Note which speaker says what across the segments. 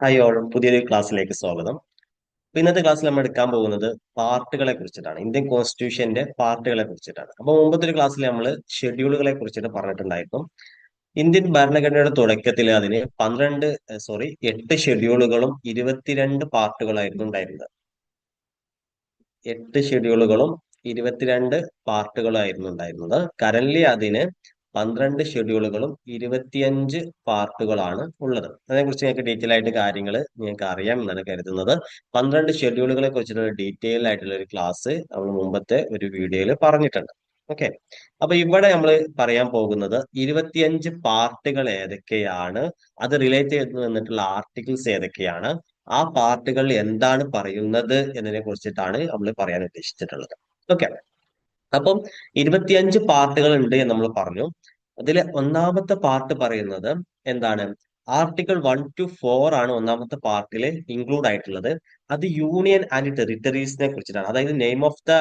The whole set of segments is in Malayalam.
Speaker 1: ഹായ് ഓൾ പുതിയൊരു ക്ലാസ്സിലേക്ക് സ്വാഗതം. ഇന്നത്തെ ക്ലാസ്സിൽ നമ്മൾ എടുക്കാൻ പോകുന്നത് പാർട്ടുകളെ കുറിച്ചിട്ടാണ്. ഇന്ത്യൻ കോൺസ്റ്റിറ്റ്യൂഷന്റെ പാർട്ടുകളെ കുറിച്ചിട്ടാണ്. അപ്പൊ മുമ്പത്തെ ഒരു ക്ലാസ്സിൽ നമ്മൾ ഷെഡ്യൂളുകളെ കുറിച്ചിട്ട് പറഞ്ഞിട്ടുണ്ടായിരുന്നു. ഇന്ത്യൻ ഭരണഘടനയുടെ തുടക്കത്തിൽ അതിന് 8 ഷെഡ്യൂളുകളും 22 പാർട്ടുകളായിരുന്നു ഉണ്ടായിരുന്നത്. 8 ഷെഡ്യൂളുകളും 22 പാർട്ടുകളായിരുന്നു ഉണ്ടായിരുന്നത്. കറന്റ്ലി അതിന് 12 ഷെഡ്യൂളുകളും 25 പാർട്ടുകളാണ് ഉള്ളത്. അതിനെക്കുറിച്ച് നിങ്ങൾക്ക് ഡീറ്റെയിൽ ആയിട്ട് കാര്യങ്ങൾ നിങ്ങൾക്ക് അറിയാം എന്നാണ് കരുതുന്നത്. 12 ഷെഡ്യൂളുകളെ കുറിച്ചിട്ടുള്ള ഡീറ്റെയിൽ ആയിട്ടുള്ള ഒരു ക്ലാസ് നമ്മൾ മുമ്പത്തെ ഒരു വീഡിയോയിൽ പറഞ്ഞിട്ടുണ്ട്. ഓക്കെ. അപ്പൊ ഇവിടെ നമ്മൾ പറയാൻ പോകുന്നത് 25 പാർട്ടുകൾ ഏതൊക്കെയാണ്, അത് റിലേറ്റ് ചെയ്ത് വന്നിട്ടുള്ള ആർട്ടിക്കിൾസ് ഏതൊക്കെയാണ്, ആ പാർട്ടുകൾ എന്താണ് പറയുന്നത് എന്നതിനെ കുറിച്ചിട്ടാണ് നമ്മൾ പറയാൻ ഉദ്ദേശിച്ചിട്ടുള്ളത്. ഓക്കെ. അപ്പം 25 പാർട്ടുകൾ ഉണ്ട് എന്ന് നമ്മൾ പറഞ്ഞു. അതിലെ ഒന്നാമത്തെ പാർട്ട് പറയുന്നത് എന്താണ്? ആർട്ടിക്കിൾ 1 to 4 ആണ് ഒന്നാമത്തെ പാർട്ടിൽ ഇൻക്ലൂഡ് ആയിട്ടുള്ളത്. അത് യൂണിയൻ ആൻഡ് ടെറിട്ടറീസിനെ കുറിച്ചിട്ടാണ്. അതായത് നെയിം ഓഫ് ദ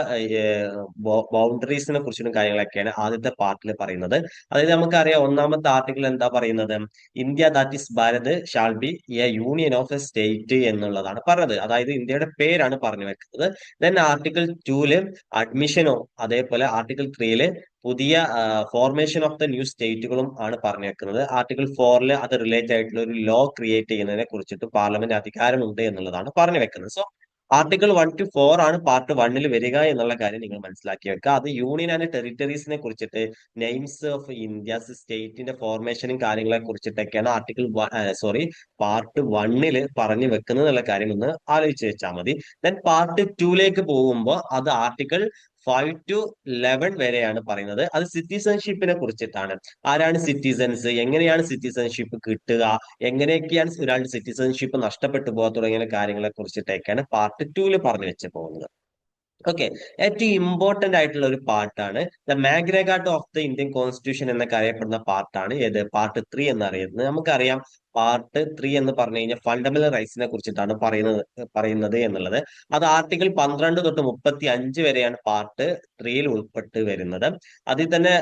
Speaker 1: ബൗണ്ടറീസിനെ കുറിച്ചിട്ടും കാര്യങ്ങളൊക്കെയാണ് ആദ്യത്തെ പാർട്ടിൽ പറയുന്നത്. അതായത് നമുക്കറിയാം ഒന്നാമത്തെ ആർട്ടിക്കിൾ എന്താ പറയുന്നത്? India that is Bharat shall be A union of A state എന്നുള്ളതാണ് പറഞ്ഞത്. അതായത് ഇന്ത്യയുടെ പേരാണ് പറഞ്ഞു വെക്കുന്നത്. ദെൻ ആർട്ടിക്കിൾ 2 അഡ്മിഷനോ അതേപോലെ ആർട്ടിക്കിൾ 3 പുതിയ ഫോർമേഷൻ ഓഫ് ദ ന്യൂ സ്റ്റേറ്റുകളും ആണ് പറഞ്ഞേക്കുന്നത്. ആർട്ടിക്കിൾ 4 അത് റിലേറ്റഡ് ആയിട്ടുള്ള ഒരു ലോ ക്രിയേറ്റ് ചെയ്യുന്നതിനെ കുറിച്ചിട്ട് പാർലമെന്റ് അധികാരമുണ്ട് എന്നുള്ളതാണ് പറഞ്ഞു വെക്കുന്നത്. സോ ആർട്ടിക്കിൾ 1 to 4 ആണ് പാർട്ട് 1 വരിക എന്നുള്ള കാര്യം നിങ്ങൾ മനസ്സിലാക്കി വെക്കുക. അത് യൂണിയൻ ആൻഡ് ടെറിട്ടറീസിനെ കുറിച്ചിട്ട്, നെയിംസ് ഓഫ് ഇന്ത്യസ് സ്റ്റേറ്റിന്റെ ഫോർമേഷനും കാര്യങ്ങളെ കുറിച്ചിട്ടൊക്കെയാണ് പാർട്ട് 1 പറഞ്ഞു വെക്കുന്നത് എന്നുള്ള കാര്യം ഒന്ന് ആലോചിച്ച് വെച്ചാൽ മതി. ദെൻ പാർട്ട് 2 പോകുമ്പോൾ അത് ആർട്ടിക്കിൾ 5 to 11 വരെയാണ് പറയുന്നത്. അത് സിറ്റിസൺഷിപ്പിനെ കുറിച്ചിട്ടാണ്. ആരാണ് സിറ്റിസൺസ്, എങ്ങനെയാണ് സിറ്റിസൺഷിപ്പ് കിട്ടുക, എങ്ങനെയൊക്കെയാണ് ഒരാളുടെ സിറ്റിസൺഷിപ്പ് നഷ്ടപ്പെട്ടു പോകാൻ തുടങ്ങിയ കാര്യങ്ങളെ കുറിച്ചിട്ടൊക്കെയാണ് പാർട്ട് 2 പറഞ്ഞു വെച്ച് പോകുന്നത്. ഓക്കെ. ഏറ്റവും ഇമ്പോർട്ടന്റ് ആയിട്ടുള്ള ഒരു പാർട്ടാണ് the Magna of the Indian constitution എന്നൊക്കെ അറിയപ്പെടുന്ന പാർട്ടാണ് ഏത്? പാർട്ട് 3 എന്നറിയുന്നത്. നമുക്കറിയാം പാർട്ട് 3 എന്ന് പറഞ്ഞു കഴിഞ്ഞാൽ ഫണ്ടമെന്റൽ റൈറ്റ്സിനെ കുറിച്ചിട്ടാണ് പറയുന്നത് എന്നുള്ളത്. അത് ആർട്ടിക്കിൾ 12 തൊട്ട് 35 വരെയാണ് പാർട്ട് 3 ഉൾപ്പെട്ട് വരുന്നത്. അതിൽ തന്നെ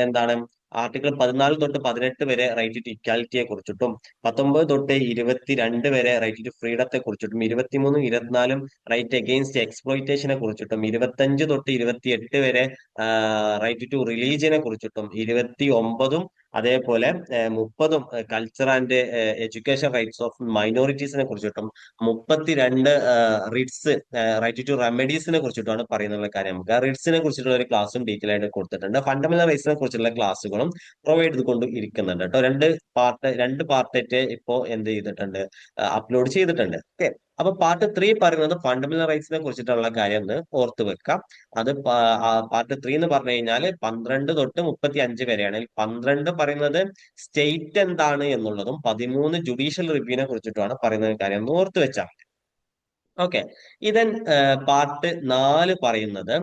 Speaker 1: എന്താണ് ആർട്ടിക്കിൾ 14 തൊട്ട് 18 വരെ റൈറ്റ് ടു ഇക്വാലിറ്റിയെ കുറിച്ചിട്ടും, 19 തൊട്ട് 22 വരെ റൈറ്റ് ടു ഫ്രീഡത്തെ കുറിച്ചിട്ടും, 23 24 റൈറ്റ് അഗെയിൻസ്റ്റ് എക്സ്പ്ലോയിറ്റേഷനെ കുറിച്ചിട്ടും, 25 തൊട്ട് 28 വരെ റൈറ്റ് ടു റിലീജിയനെ കുറിച്ചിട്ടും, 29 അതേപോലെ 30 culture and education rights of മൈനോറിറ്റീസിനെ കുറിച്ചിട്ടും, 32 റിട്സ് റൈറ്റ് ടു റെമഡീസിനെ കുറിച്ചിട്ടാണ് പറയുന്ന കാര്യം. നമുക്ക് ആ റിട്സിനെ കുറിച്ചിട്ടുള്ള ഒരു ക്ലാസ്സും ഡീറ്റെയിൽ ആയിട്ട് കൊടുത്തിട്ടുണ്ട്. ഫണ്ടമെന്റൽ റൈറ്റ്സിനെ കുറിച്ചുള്ള ക്ലാസ്സുകളും പ്രൊവൈഡ് ചെയ്തുകൊണ്ട് ഇരിക്കുന്നുണ്ട് കേട്ടോ. രണ്ട് പാർട്ടായിട്ട് ഇപ്പോ എന്ത് ചെയ്തിട്ടുണ്ട്? അപ്ലോഡ് ചെയ്തിട്ടുണ്ട്. ഓക്കെ. അപ്പൊ പാർട്ട് 3 പറയുന്നത് ഫണ്ടമെന്റൽ റൈറ്റ്സിനെ കുറിച്ചിട്ടുള്ള കാര്യം ഒന്ന് ഓർത്ത് വെക്കാം. അത് പാർട്ട് 3 എന്ന് പറഞ്ഞു കഴിഞ്ഞാൽ 12 തൊട്ട് 35 വരെയാണ്. 12 പറയുന്നത് സ്റ്റേറ്റ് എന്താണ് എന്നുള്ളതും, 13 ജുഡീഷ്യൽ റിവ്യൂവിനെ കുറിച്ചിട്ടുമാണ് പറയുന്ന കാര്യം ഒന്ന് ഓർത്ത് വെച്ചാൽ. ഓക്കെ. ഇതൻ പാർട്ട് 4 പറയുന്നത്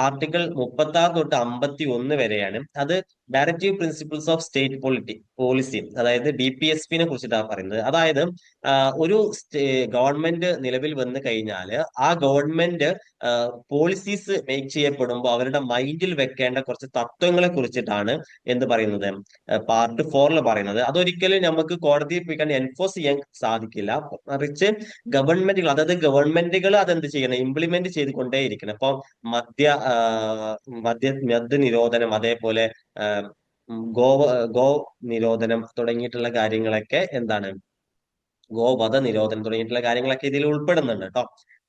Speaker 1: ആർട്ടിക്കിൾ 36 തൊട്ട് 51 വരെയാണ്. അത് directive principles of state policy, അതായത് DPSP കുറിച്ചിട്ടാണ് പറയുന്നത്. അതായത് ഒരു ഗവൺമെന്റ് നിലവിൽ വന്നു കഴിഞ്ഞാൽ ആ ഗവൺമെന്റ് പോളിസീസ് മേക്ക് ചെയ്യപ്പെടുമ്പോൾ അവരുടെ മൈൻഡിൽ വെക്കേണ്ട കുറച്ച് തത്വങ്ങളെ കുറിച്ചിട്ടാണ് എന്ത് പറയുന്നത്? പാർട്ട് 4 പറയുന്നത്. അതൊരിക്കലും നമുക്ക് കോടതിയിൽ പോയി കണ്ട് എൻഫോഴ്സ് ചെയ്യാൻ സാധിക്കില്ല. മറിച്ച് ഗവൺമെന്റുകൾ അതെന്ത് ചെയ്യണം? ഇംപ്ലിമെന്റ് ചെയ്തുകൊണ്ടേയിരിക്കണം. ഇപ്പൊ മദ്യ മദ്യ നിരോധനം, അതേപോലെ ഗോ ഗോ നിരോധനം തുടങ്ങിയിട്ടുള്ള കാര്യങ്ങളൊക്കെ എന്താണ്? ഗോവധ നിരോധനം തുടങ്ങിയിട്ടുള്ള കാര്യങ്ങളൊക്കെ ഇതിൽ ഉൾപ്പെടുന്നുണ്ട് കേട്ടോ.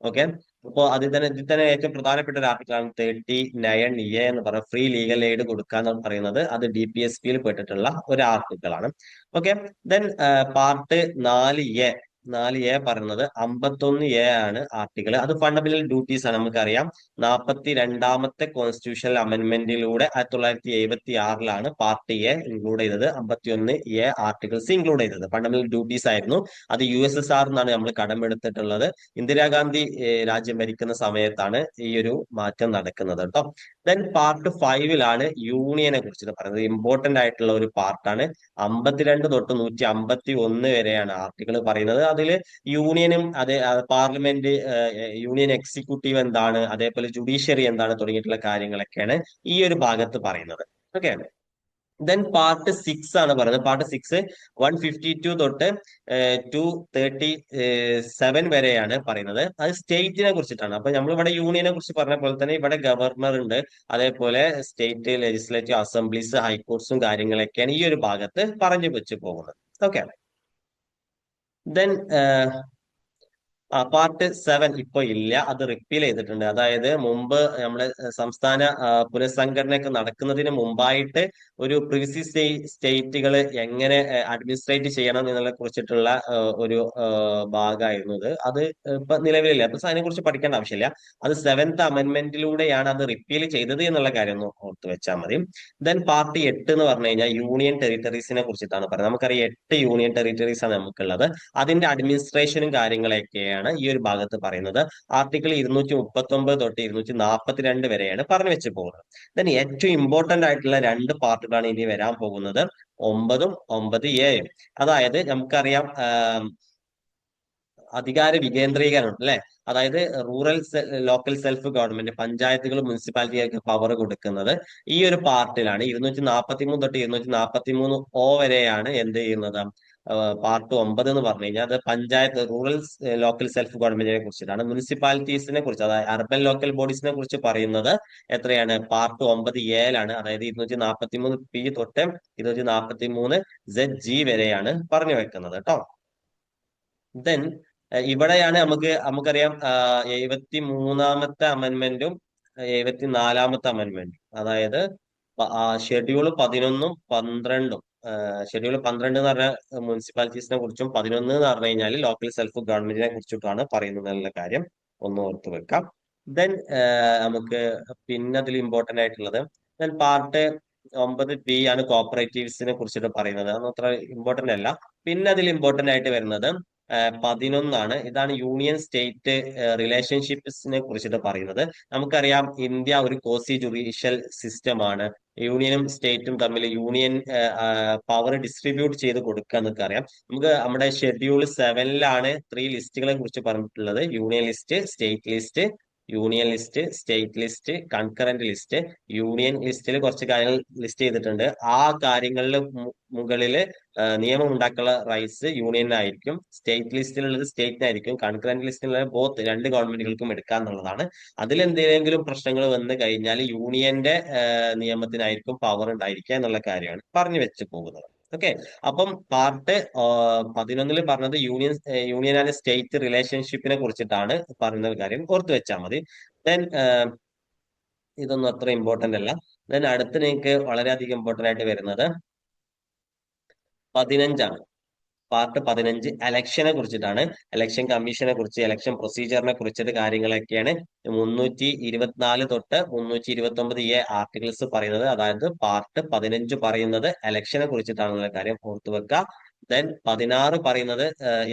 Speaker 1: ഓക്കെ. അപ്പോൾ ഇതിൽ തന്നെ ഏറ്റവും പ്രധാനപ്പെട്ട ഒരു ആർട്ടിക്കിളാണ് 39A എന്ന് പറയുന്നത്. ഫ്രീ ലീഗൽ എയ്ഡ് കൊടുക്കുക എന്ന് പറയുന്നത്. അത് DPSP പെട്ടിട്ടുള്ള ഒരു ആർട്ടിക്കിളാണ്. ഓക്കെ. ദെൻ പാർട്ട് 4A പറയുന്നത് 51A ആണ് ആർട്ടിക്കിൾ. അത് ഫണ്ടമെന്റൽ ഡ്യൂട്ടീസ് ആണ്. നമുക്കറിയാം 42ാമത്തെ കോൺസ്റ്റിറ്റ്യൂഷണൽ അമെന്റ്മെന്റിലൂടെ 1976 പാർട്ട് എ ഇൻക്ലൂഡ് ചെയ്തത്. 51A ആർട്ടിക്കിൾസ് ഇൻക്ലൂഡ് ചെയ്തത് ഫണ്ടമെന്റൽ ഡ്യൂട്ടീസ് ആയിരുന്നു. അത് USSR എന്നാണ് നമ്മൾ കടമെടുത്തിട്ടുള്ളത്. ഇന്ദിരാഗാന്ധി രാജ്യം ഭരിക്കുന്ന സമയത്താണ് ഈ ഒരു മാറ്റം നടക്കുന്നത് കേട്ടോ. ദെൻ പാർട്ട് 5 യൂണിയനെ കുറിച്ചിട്ട് പറയുന്നത്. ഇമ്പോർട്ടന്റ് ആയിട്ടുള്ള ഒരു പാർട്ടാണ്. 52 തൊട്ട് 151 വരെയാണ് ആർട്ടിക്കിൾ പറയുന്നത്. അതിൽ യൂണിയനും പാർലമെന്റ്, യൂണിയൻ എക്സിക്യൂട്ടീവ് എന്താണ്, അതേപോലെ ജുഡീഷ്യറി എന്താണ് തുടങ്ങിയിട്ടുള്ള കാര്യങ്ങളൊക്കെയാണ് ഈ ഒരു ഭാഗത്ത് പറയുന്നത്. ഓക്കെ. ദെൻ പാർട്ട് 6 ആണ് പറയുന്നത്. പാർട്ട് 6 152 തൊട്ട് 237 വരെയാണ് പറയുന്നത്. അത് സ്റ്റേറ്റിനെ കുറിച്ചിട്ടാണ്. അപ്പൊ നമ്മളിവിടെ യൂണിയനെ കുറിച്ച് പറഞ്ഞ പോലെ തന്നെ ഇവിടെ ഗവർണർ ഉണ്ട്, അതേപോലെ സ്റ്റേറ്റ് ലെജിസ്ലേറ്റീവ് അസംബ്ലീസ്, ഹൈക്കോർട്സും കാര്യങ്ങളൊക്കെയാണ് ഈ ഒരു ഭാഗത്ത് പറഞ്ഞു വെച്ച് പോകുന്നത്. ഓക്കെ. ദെൻ പാർട്ട് 7 ഇപ്പൊ ഇല്ല, അത് റിപ്പീൽ ചെയ്തിട്ടുണ്ട്. അതായത് മുമ്പ് നമ്മുടെ സംസ്ഥാന പുനഃസംഘടനയൊക്കെ നടക്കുന്നതിന് മുമ്പായിട്ട് ഒരു പ്രിവിസി സ്റ്റേറ്റുകൾ എങ്ങനെ അഡ്മിനിസ്ട്രേറ്റ് ചെയ്യണം എന്നതിനെ കുറിച്ചിട്ടുള്ള ഒരു ഭാഗമായിരുന്നു ഇത്. അത് ഇപ്പൊ നിലവിലില്ല. അപ്പൊ അതിനെ കുറിച്ച് പഠിക്കേണ്ട ആവശ്യമില്ല. അത് 7th അമെന്റ്മെന്റിലൂടെയാണ് അത് റിപ്പീൽ ചെയ്തത് എന്നുള്ള കാര്യം ഒന്ന് ഓർത്ത് വെച്ചാൽ മതി. ദെൻ പാർട്ട് 8 എന്ന് പറഞ്ഞു കഴിഞ്ഞാൽ യൂണിയൻ ടെറിട്ടറീസിനെ കുറിച്ചിട്ടാണ് പറയുന്നത്. നമുക്കറിയാം 8 യൂണിയൻ ടെറിട്ടറീസ് ആണ് നമുക്കുള്ളത്. അതിന്റെ അഡ്മിനിസ്ട്രേഷനും കാര്യങ്ങളൊക്കെയാണ് ഈ ഒരു ഭാഗത്ത് പറയുന്നത്. ആർട്ടിക്കിൾ 239 തൊട്ട് 242 വരെയാണ് പറഞ്ഞു വെച്ച് പോകുന്നത്. ദെൻ ഏറ്റവും ഇമ്പോർട്ടന്റ് ആയിട്ടുള്ള രണ്ട് പാർട്ടുകളാണ് ഇനി വരാൻ പോകുന്നത്, 9ഉം 9A. അതായത് നമുക്കറിയാം അധികാര വികേന്ദ്രീകരണം അല്ലെ. അതായത് റൂറൽ ലോക്കൽ സെൽഫ് ഗവൺമെന്റ്, പഞ്ചായത്തുകൾ മുനിസിപ്പാലിറ്റികൾക്ക് പവർ കൊടുക്കുന്നത് ഈ ഒരു പാർട്ടിലാണ്. 243 തൊട്ട് 243O വരെയാണ് എന്ത് ചെയ്യുന്നത്, പാർട്ട് 9 എന്ന് പറഞ്ഞു കഴിഞ്ഞാൽ അത് പഞ്ചായത്ത് റൂറൽ ലോക്കൽ സെൽഫ് ഗവൺമെന്റിനെ കുറിച്ചിട്ടാണ്. മുനിസിപ്പാലിറ്റീസിനെ കുറിച്ച്, അതായത് അർബൻ ലോക്കൽ ബോഡീസിനെ കുറിച്ച് പറയുന്നത് എത്രയാണ്, പാർട്ട് 9A അതായത് 243P തൊട്ട് 243ZG വരെയാണ് പറഞ്ഞു വെക്കുന്നത് കേട്ടോ. ദെൻ ഇവിടെയാണ് നമുക്കറിയാം 73ാമത്തെ അമെന്റ്മെന്റും 74ാമത്തെ അമെന്റ്മെന്റും, അതായത് ഷെഡ്യൂൾ 11ഉം 12ഉം. ഷെഡ്യൂൾ 12 എന്ന് പറഞ്ഞാൽ മുനിസിപ്പാലിറ്റീസിനെ കുറിച്ചും 11 എന്ന് പറഞ്ഞു കഴിഞ്ഞാൽ ലോക്കൽ സെൽഫ് ഗവൺമെന്റിനെ കുറിച്ചിട്ടാണ് പറയുന്നത് എന്നുള്ള കാര്യം ഒന്ന് ഓർത്ത് വെക്കാം. ദെൻ നമുക്ക് പിന്നെ അതിൽ ഇമ്പോർട്ടന്റ് ആയിട്ടുള്ളത് ദെൻ പാർട്ട് 9B ആണ് കോപ്പറേറ്റീവ്സിനെ കുറിച്ചിട്ട് പറയുന്നത്. അതൊന്നും അത്ര ഇമ്പോർട്ടന്റ് അല്ല. പിന്നെ അതിൽ ഇമ്പോർട്ടന്റ് ആയിട്ട് വരുന്നത് 11 ഇതാണ് യൂണിയൻ സ്റ്റേറ്റ് റിലേഷൻഷിപ്സിനെ കുറിച്ചിട്ട് പറയുന്നത്. നമുക്കറിയാം ഇന്ത്യ ഒരു കോസി ജുഡീഷ്യൽ സിസ്റ്റം ആണ്. യൂണിയനും സ്റ്റേറ്റും തമ്മിൽ യൂണിയൻ പവർ ഡിസ്ട്രിബ്യൂട്ട് ചെയ്ത് കൊടുക്കുക എന്നൊക്കെ അറിയാം. നമുക്ക് നമ്മുടെ ഷെഡ്യൂൾ 7ലാണ് 3 ലിസ്റ്റുകളെ കുറിച്ച് പറഞ്ഞിട്ടുള്ളത്: union list, state list, union list, state list, concurrent list. Union ലിസ്റ്റിൽ കുറച്ച് കാര്യങ്ങൾ ലിസ്റ്റ് ചെയ്തിട്ടുണ്ട്. ആ കാര്യങ്ങളിൽ മുകളിൽ നിയമം ഉണ്ടാക്കാനുള്ള റൈറ്റ്സ് യൂണിയനായിരിക്കും. സ്റ്റേറ്റ് ലിസ്റ്റിലുള്ളത് സ്റ്റേറ്റിനായിരിക്കും. കൺകറന്റ് ലിസ്റ്റിലുള്ളത് ബോത്ത് രണ്ട് ഗവൺമെന്റുകൾക്കും എടുക്കുക എന്നുള്ളതാണ്. അതിലെന്തെങ്കിലും പ്രശ്നങ്ങൾ വന്നു കഴിഞ്ഞാൽ യൂണിയന്റെ നിയമത്തിനായിരിക്കും പവർ ഉണ്ടായിരിക്കുക എന്നുള്ള കാര്യമാണ് പറഞ്ഞു വെച്ച് പോകുന്നത്. ഓക്കെ. അപ്പം പാർട്ട് 11 പറഞ്ഞത് യൂണിയൻ ആൻഡ് സ്റ്റേറ്റ് റിലേഷൻഷിപ്പിനെ കുറിച്ചിട്ടാണ് പറയുന്ന കാര്യം ഓർത്ത് വെച്ചാൽ മതി. ദെൻ ഇതൊന്നും അത്ര ഇമ്പോർട്ടന്റ് അല്ല. ദെൻ അടുത്ത് നിങ്ങൾക്ക് വളരെയധികം ഇമ്പോർട്ടന്റ് ആയിട്ട് വരുന്നത് 15 പാർട്ട് 15 ഇലക്ഷനെ കുറിച്ചിട്ടാണ്. ഇലക്ഷൻ കമ്മീഷനെ കുറിച്ച്, ഇലക്ഷൻ പ്രൊസീജിയറിനെ കുറിച്ചിട്ട് കാര്യങ്ങളൊക്കെയാണ് 324 തൊട്ട് 329A ആർട്ടിക്കിൾസ് പറയുന്നത്. അതായത് പാർട്ട് 15 പറയുന്നത് ഇലക്ഷനെ കുറിച്ചിട്ടാണെന്നുള്ള കാര്യം ഓർത്തു വെക്കുക. ദെൻ 16 പറയുന്നത്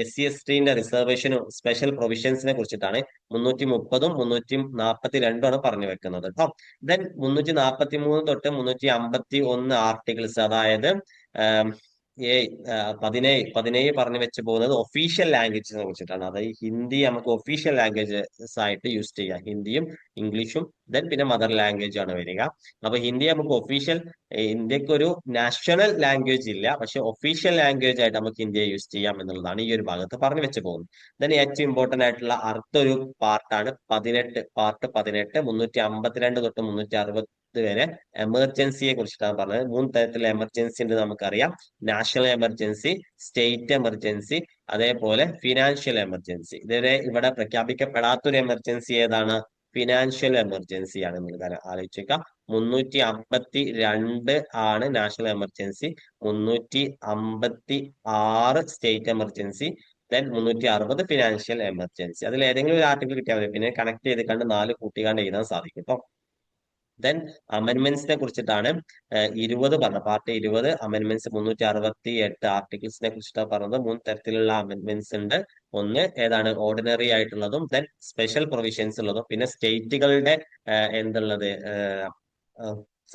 Speaker 1: SC/ST റിസർവേഷനും സ്പെഷ്യൽ പ്രൊവിഷൻസിനെ കുറിച്ചിട്ടാണ്. 330ഉം 342 പറഞ്ഞു വെക്കുന്നത് കേട്ടോ. ദെൻ 343 തൊട്ട് 351 ആർട്ടിക്കിൾസ്, അതായത് 17 പറഞ്ഞു വെച്ച് പോകുന്നത് ഒഫീഷ്യൽ ലാംഗ്വേജിനെ കുറിച്ചിട്ടാണ്. അതായത് ഹിന്ദി നമുക്ക് ഒഫീഷ്യൽ ലാംഗ്വേജസ് ആയിട്ട് യൂസ് ചെയ്യാം. ഹിന്ദിയും ഇംഗ്ലീഷും ദെൻ പിന്നെ മദർ ലാംഗ്വേജ് ആണ് വരിക. അപ്പൊ ഹിന്ദി നമുക്ക് ഒഫീഷ്യൽ, ഇന്ത്യക്ക് ഒരു നാഷണൽ ലാംഗ്വേജ് ഇല്ല, പക്ഷെ ഒഫീഷ്യൽ ലാംഗ്വേജ് ആയിട്ട് നമുക്ക് ഇന്ത്യയെ യൂസ് ചെയ്യാം എന്നുള്ളതാണ് ഈ ഒരു ഭാഗത്ത് പറഞ്ഞു വെച്ച് പോകുന്നത്. ദെൻ ഏറ്റവും ഇമ്പോർട്ടന്റ് ആയിട്ടുള്ള അടുത്തൊരു പാർട്ടാണ് 18, പാർട്ട് 18 352 തൊട്ട് 360 വരെ എമർജൻസിയെ കുറിച്ചിട്ടാണ് പറഞ്ഞത്. 3 തരത്തിലുള്ള എമർജൻസി ഉണ്ട് നമുക്കറിയാം: നാഷണൽ എമർജൻസി, സ്റ്റേറ്റ് എമർജൻസി, അതേപോലെ ഫിനാൻഷ്യൽ എമർജൻസി. ഇതുവരെ ഇവിടെ പ്രഖ്യാപിക്കപ്പെടാത്തൊരു എമർജൻസി ഏതാണ്? ഫിനാൻഷ്യൽ എമർജൻസി ആണ് എന്നുള്ള കാര്യം ആലോചിക്കുക. 352 ആണ് national emergency, 356 state emergency, then 360 financial emergency. അതിൽ ഏതെങ്കിലും ഒരു ആർട്ടിക്കിൾ കിട്ടിയാൽ മതി. പിന്നെ കണക്ട് ചെയ്ത് കണ്ട് 4 കൂട്ടിക്കാണ്ട് എഴുതാൻ സാധിക്കും കേട്ടോ. ദെൻ അമെന്റ്മെന്റ്സിനെ കുറിച്ചിട്ടാണ് 20 പറഞ്ഞത്. പാർട്ട് 20 അമെന്റ്മെന്റ്സ് 368 ആർട്ടിക്കിൾസിനെ കുറിച്ചിട്ടാണ് പറഞ്ഞത്. 3 തരത്തിലുള്ള അമെന്റ്മെന്റ്സ് ഉണ്ട്. ഒന്ന് ഏതാണ്? ഓർഡിനറി ആയിട്ടുള്ളതും ദെൻ സ്പെഷ്യൽ പ്രൊവിഷൻസ് ഉള്ളതും പിന്നെ സ്റ്റേറ്റുകളുടെ എന്തുള്ളത്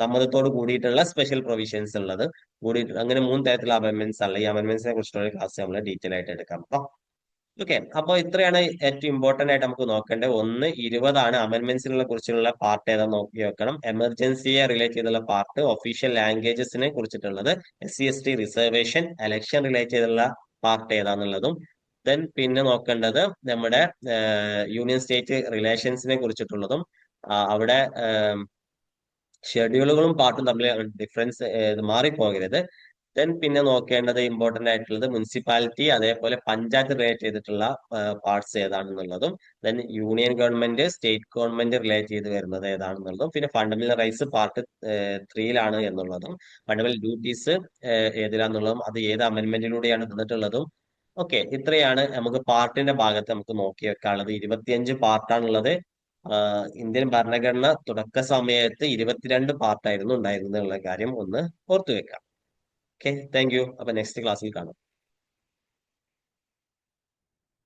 Speaker 1: സമ്മതത്തോട് കൂടിയിട്ടുള്ള സ്പെഷ്യൽ പ്രൊവിഷൻസ് ഉള്ളത് കൂടി. അങ്ങനെ 3 തരത്തിലുള്ള അമെന്റ്മെന്റ്സ് ഉള്ള ഈ അമെന്റ്മെന്റ്സിനെ കുറിച്ചുള്ള ക്ലാസ് നമ്മൾ ഡീറ്റെയിൽ ആയിട്ട് എടുക്കാം കേട്ടോ. ഓക്കെ, അപ്പോൾ ഇത്രയാണ് ഏറ്റവും ഇമ്പോർട്ടന്റ് ആയിട്ട് നമുക്ക് നോക്കേണ്ടത്. ഒന്ന് 20ആണ് അമെന്റ്മെന്റ്സിനെ കുറിച്ചുള്ള പാർട്ട് ഏതാ നോക്കി വെക്കണം. എമർജൻസിയെ റിലേറ്റ് ചെയ്തുള്ള പാർട്ട്, ഒഫീഷ്യൽ ലാംഗ്വേജസിനെ കുറിച്ചിട്ടുള്ളത്, SC ST reservation, election relate ചെയ്തുള്ള പാർട്ട് ഏതാന്നുള്ളതും, ദെൻ പിന്നെ നോക്കേണ്ടത് നമ്മുടെ യൂണിയൻ സ്റ്റേറ്റ് റിലേഷൻസിനെ കുറിച്ചിട്ടുള്ളതും, അവിടെ ഷെഡ്യൂളുകളും പാർട്ടും തമ്മിൽ ഡിഫറൻസ് മാറിപ്പോകരുത്. ദെൻ പിന്നെ നോക്കേണ്ടത് ഇമ്പോർട്ടന്റ് ആയിട്ടുള്ളത് മുനിസിപ്പാലിറ്റി, അതേപോലെ പഞ്ചായത്ത് റിലേറ്റ് ചെയ്തിട്ടുള്ള പാർട്സ് ഏതാണെന്നുള്ളതും, then union government, state government relate ചെയ്ത് വരുന്നത് ഏതാണെന്നുള്ളതും, പിന്നെ ഫണ്ടമെന്റൽ റൈറ്റ്സ് പാർട്ട് 3 എന്നുള്ളതും, ഫണ്ടമെന്റൽ ഡ്യൂട്ടീസ് ഏതിലാന്നുള്ളതും, അത് ഏത് അമെന്റ്മെന്റിലൂടെയാണ് തന്നിട്ടുള്ളതും. ഓക്കെ, ഇത്രയാണ് നമുക്ക് പാർട്ടിന്റെ ഭാഗത്ത് നമുക്ക് നോക്കി വെക്കാനുള്ളത്. 25 പാർട്ടാണുള്ളത്. ഇന്ത്യൻ ഭരണഘടന തുടക്ക സമയത്ത് 22 പാർട്ടായിരുന്നു ഉണ്ടായിരുന്നത് എന്നുള്ള കാര്യം ഒന്ന് ഓർത്തു വെക്കാം. Okay, thank you. അപ്പൊ നെക്സ്റ്റ് ക്ലാസ്സിൽ കാണാം.